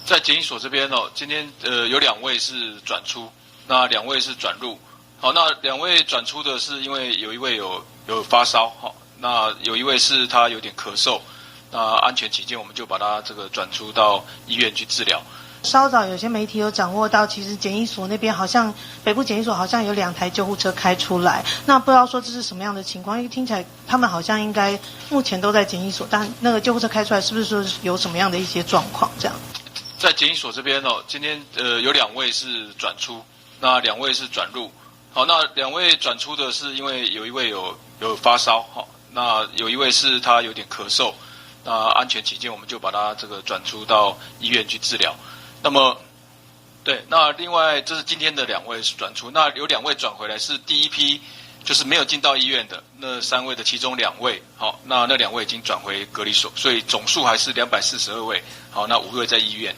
在检疫所这边哦，今天有2位是转出，那2位是转入。好，那2位转出的是因为有一位有发烧，好，那有一位是他有点咳嗽，那安全起见，我们就把他这个转出到医院去治疗。稍早有些媒体有掌握到，其实检疫所那边好像北部检疫所好像有2台救护车开出来，那不知道说这是什么样的情况？因为听起来他们好像应该目前都在检疫所，但那个救护车开出来是不是说有什么样的一些状况？这样，在检疫所这边哦，今天有2位是转出，那2位是转入。好，那2位转出的是因为有一位有发烧，好，那有一位是他有点咳嗽，那安全起见，我们就把他这个转出到医院去治疗。那么，对，那另外这是今天的2位是转出，那有2位转回来是第一批，就是没有进到医院的那3位的其中2位，好，那2位已经转回隔离所，所以总数还是242位，好，那5位在医院。